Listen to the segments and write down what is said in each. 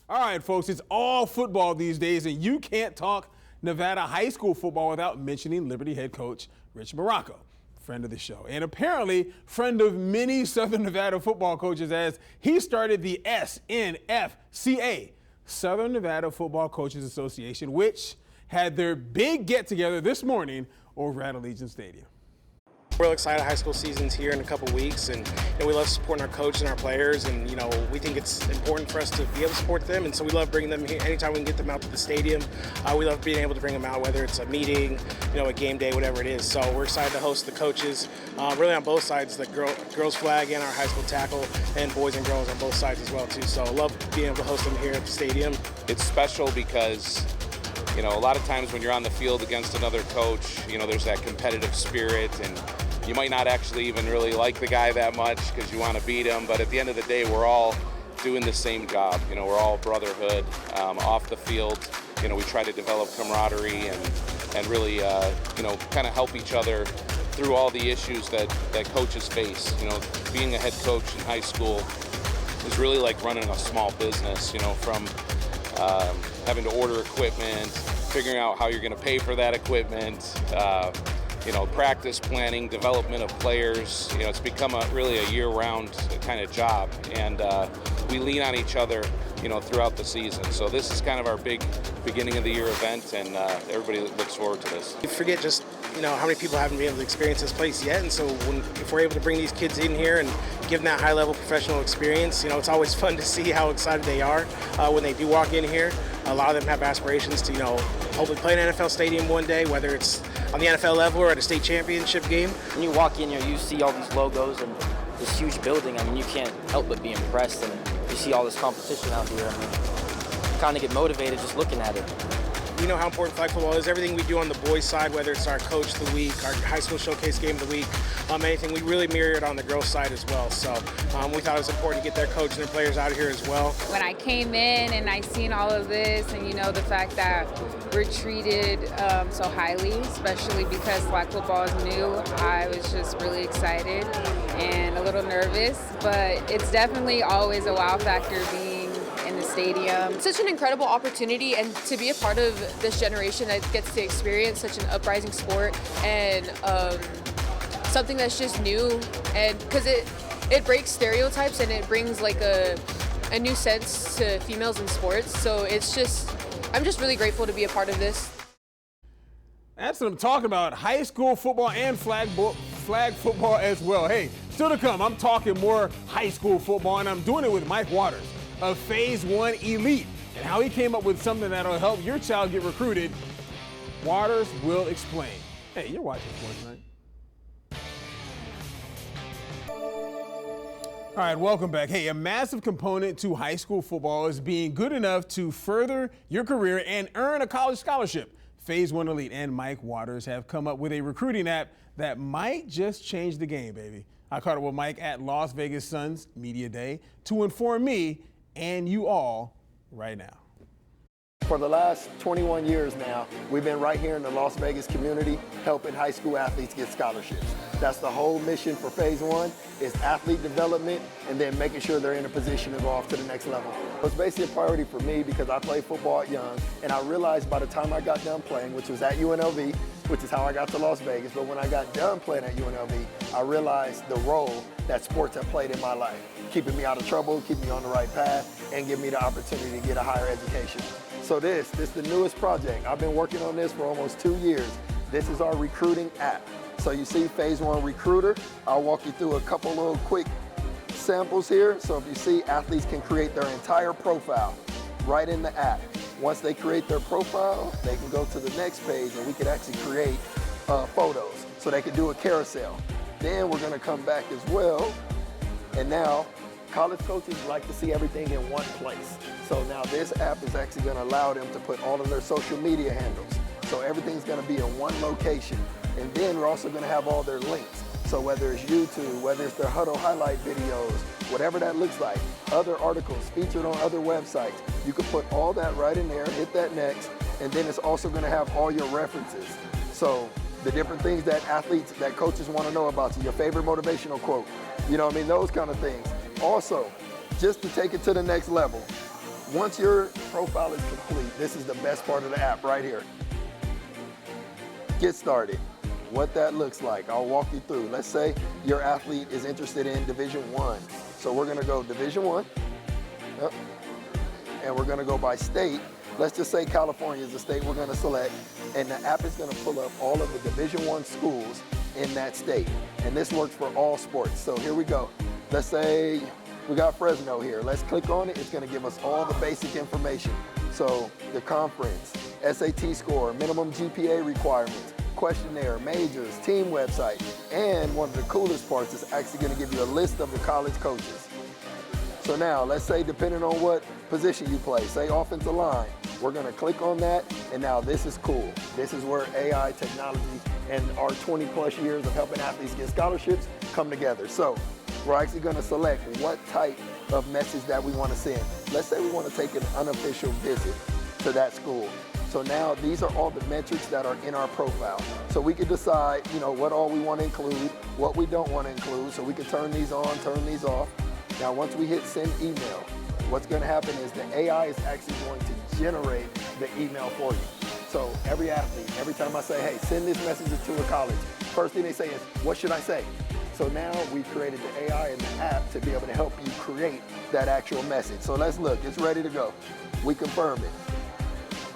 All right, folks, it's all football these days, and you can't talk Nevada high school football without mentioning Liberty head coach Rich Morocco, friend of the show, and apparently friend of many Southern Nevada football coaches, as he started the Snfca, Southern Nevada Football Coaches Association, which had their big get-together this morning over at Allegiant Stadium. We're real excited. High school season's here in a couple weeks, and we love supporting our coaches and our players, and we think it's important for us to be able to support them, and so we love bringing them here anytime we can get them out to the stadium. We love being able to bring them out, whether it's a meeting, a game day, whatever it is. So we're excited to host the coaches, really on both sides, the girls flag and our high school tackle, and boys and girls on both sides as well too. So I love being able to host them here at the stadium. It's special because a lot of times when you're on the field against another coach, there's that competitive spirit, and you might not actually even really like the guy that much because you want to beat him, but at the end of the day, we're all doing the same job. We're all brotherhood. Off the field, we try to develop camaraderie and really, kind of help each other through all the issues that coaches face. Being a head coach in high school is really like running a small business, from having to order equipment, figuring out how you're going to pay for that equipment, practice planning, development of players. It's become really a year-round kind of job, and we lean on each other, throughout the season. So this is kind of our big beginning of the year event, and everybody looks forward to this. You forget just how many people haven't been able to experience this place yet, and so if we're able to bring these kids in here and give them that high-level professional experience, it's always fun to see how excited they are when they do walk in here. A lot of them have aspirations to hopefully play in an NFL stadium one day, whether it's on the NFL level or at a state championship game. When you walk in here, you see all these logos and this huge building. You can't help but be impressed, and you see all this competition out here. You kind of get motivated just looking at it. We know how important flag football is. Everything we do on the boys' side, whether it's our coach of the week, our high school showcase game of the week, anything, we really mirror it on the girls' side as well. So we thought it was important to get their coach and their players out here as well. When I came in and I seen all of this, and the fact that we're treated so highly, especially because flag football is new, I was just really excited and a little nervous. But it's definitely always a wow factor being in the stadium. It's such an incredible opportunity, and to be a part of this generation that gets to experience such an uprising sport and something that's just new, and because it breaks stereotypes and it brings like a new sense to females in sports. So I'm just really grateful to be a part of this. That's what I'm talking about, high school football and flag football as well. Hey, still to come, I'm talking more high school football, and I'm doing it with Mike Waters of Phase 1 Elite, and how he came up with something that'll help your child get recruited. Waters will explain. Hey, you're watching Sports Night. All right, welcome back. Hey, a massive component to high school football is being good enough to further your career and earn a college scholarship. Phase 1 Elite and Mike Waters have come up with a recruiting app that might just change the game, baby. I caught up with Mike at Las Vegas Sun's Media Day to inform me and you all right now. For the last 21 years now, we've been right here in the Las Vegas community helping high school athletes get scholarships. That's the whole mission for Phase 1 is athlete development and then making sure they're in a position to go off to the next level. It's basically a priority for me because I played football at young, and I realized by the time I got done playing, which was at UNLV, which is how I got to Las Vegas, but when I got done playing at UNLV, I realized the role that sports have played in my life, keeping me out of trouble, keeping me on the right path, and giving me the opportunity to get a higher education. So this is the newest project. I've been working on this for almost 2 years. This is our recruiting app. So you see Phase 1 Recruiter. I'll walk you through a couple little quick samples here. So if you see, athletes can create their entire profile right in the app. Once they create their profile, they can go to the next page and we can actually create photos. So they can do a carousel. Then we're gonna come back as well. And now college coaches like to see everything in one place. So now this app is actually gonna allow them to put all of their social media handles. So everything's gonna be in one location. And then we're also gonna have all their links. So whether it's YouTube, whether it's their huddle highlight videos, whatever that looks like, other articles featured on other websites, you can put all that right in there, hit that next, and then it's also gonna have all your references. So the different things that athletes, that coaches wanna know about you, your favorite motivational quote, those kind of things. Also, just to take it to the next level, Once your profile is complete, this is the best part of the app right here. Get started. What that looks like, I'll walk you through. Let's say your athlete is interested in Division I. So we're gonna go Division I, yep. And we're gonna go by state. Let's just say California is the state we're gonna select, and the app is gonna pull up all of the Division I schools in that state. And this works for all sports. So here we go. Let's say we got Fresno here. Let's click on it. It's gonna give us all the basic information. So the conference, SAT score, minimum GPA requirements, questionnaire, majors, team website, and one of the coolest parts is actually gonna give you a list of the college coaches. So now, let's say depending on what position you play, say offensive line, we're gonna click on that, and now this is cool. This is where AI technology and our 20 plus years of helping athletes get scholarships come together. So we're actually gonna select what type of message that we wanna send. Let's say we wanna take an unofficial visit to that school. So now these are all the metrics that are in our profile. So we can decide, what all we want to include, what we don't want to include. So we can turn these on, turn these off. Now, once we hit send email, what's going to happen is the AI is actually going to generate the email for you. So every athlete, every time I say, hey, send this message to a college, first thing they say is, what should I say? So now we created the AI in the app to be able to help you create that actual message. So let's look, it's ready to go. We confirm it.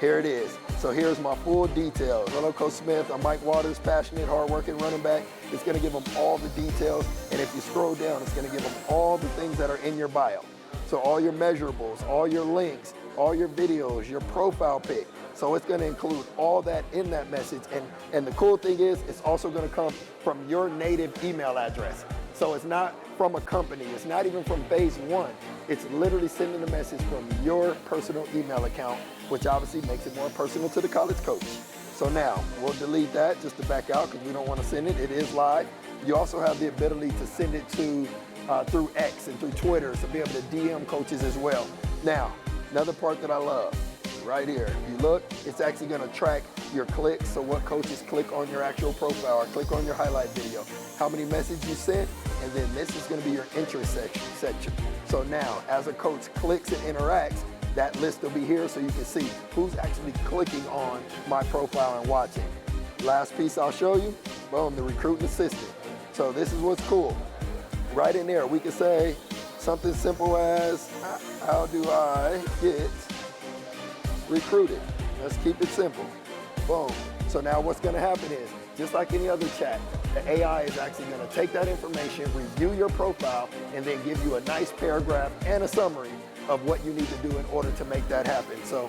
Here it is. So here's my full details. Hello, Coach Smith. I'm Mike Waters, passionate, hardworking running back. It's going to give them all the details. And if you scroll down, it's going to give them all the things that are in your bio. So all your measurables, all your links, all your videos, your profile pic. So it's going to include all that in that message. And the cool thing is, it's also going to come from your native email address. So it's not from a company. It's not even from Phase One. It's literally sending the message from your personal email account, which obviously makes it more personal to the college coach. So now we'll delete that just to back out because we don't want to send it. It is live. You also have the ability to send it to through X and through Twitter, so be able to DM coaches as well. Now, another part that I love, right here. If you look, it's actually going to track your clicks. So what coaches click on your actual profile or click on your highlight video, how many messages you sent, and then this is going to be your interest section. So now, as a coach clicks and interacts, that list will be here so you can see who's actually clicking on my profile and watching. Last piece I'll show you, boom, the recruiting assistant. So this is what's cool. Right in there, we can say something simple as, how do I get recruited? Let's keep it simple. Boom. So now what's gonna happen is, just like any other chat, the AI is actually gonna take that information, review your profile, and then give you a nice paragraph and a summary of what you need to do in order to make that happen. So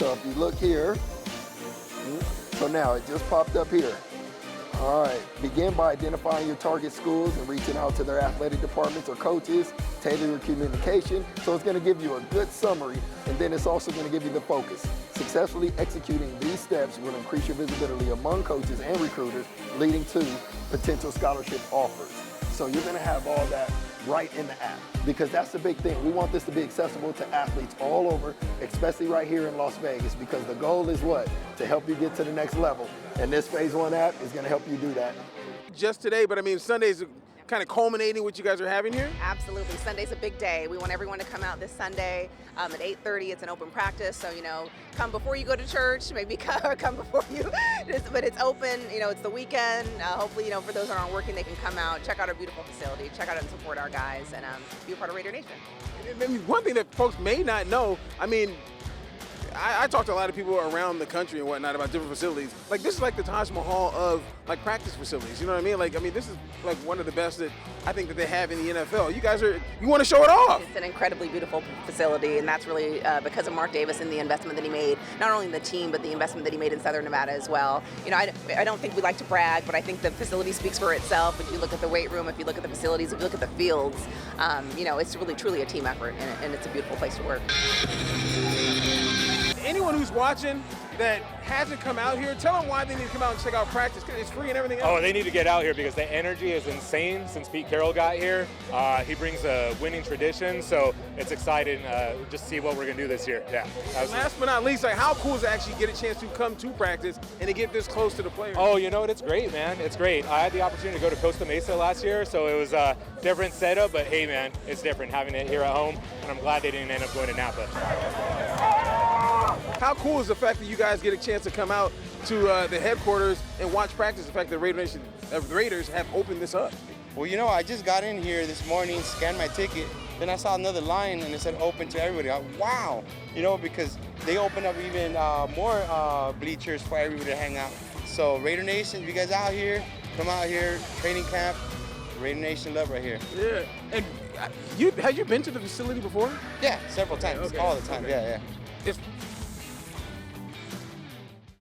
if you look here, so now it just popped up here. All right, begin by identifying your target schools and reaching out to their athletic departments or coaches, tailor your communication. So it's gonna give you a good summary, and then it's also gonna give you the focus. Successfully executing these steps will increase your visibility among coaches and recruiters, leading to potential scholarship offers. So you're gonna have all that right in the app, because that's the big thing. We want this to be accessible to athletes all over, especially right here in Las Vegas, because the goal is what? To help you get to the next level. And this Phase One app is gonna help you do that. Just today, but I mean, Sunday's kind of culminating what you guys are having here? Absolutely. Sunday's a big day. We want everyone to come out this Sunday at 8:30. It's an open practice, so come before you go to church. Maybe come before you, but it's open. It's the weekend. Hopefully, for those that aren't working, they can come out, check out our beautiful facility, check out and support our guys, and be a part of Raider Nation. I mean, one thing that folks may not know, I mean, I talk to a lot of people around the country and whatnot about different facilities. Like, this is like the Taj Mahal of like practice facilities. You know what I mean? This is like one of the best that I think that they have in the NFL. You want to show it off. It's an incredibly beautiful facility, and that's really because of Mark Davis and the investment that he made, not only in the team, but the investment that he made in Southern Nevada as well. I don't think we like to brag, but I think the facility speaks for itself. If you look at the weight room, if you look at the facilities, if you look at the fields, it's really truly a team effort, and it's a beautiful place to work. Anyone who's watching, that hasn't come out here, tell them why they need to come out and check out practice, because it's free and everything else. Oh, they need to get out here because the energy is insane since Pete Carroll got here. He brings a winning tradition, so it's exciting just to see what we're going to do this year. Yeah. Last but not least, like, how cool is it to actually get a chance to come to practice and to get this close to the players? Oh, you know what? It's great, man. It's great. I had the opportunity to go to Costa Mesa last year, so it was a different setup, but hey, man, it's different having it here at home, and I'm glad they didn't end up going to Napa. How cool is the fact that you guys get a chance to come out to the headquarters and watch practice, the fact that Raiders have opened this up? Well, you know, I just got in here this morning, scanned my ticket, then I saw another line and it said open to everybody. Wow, you know, because they opened up even more bleachers for everybody to hang out. So Raider Nation, if you guys out here, come out here, training camp, Raider Nation love right here. Yeah, and have you been to the facility before? Yeah, several times, Okay. all the time, Okay. yeah. It's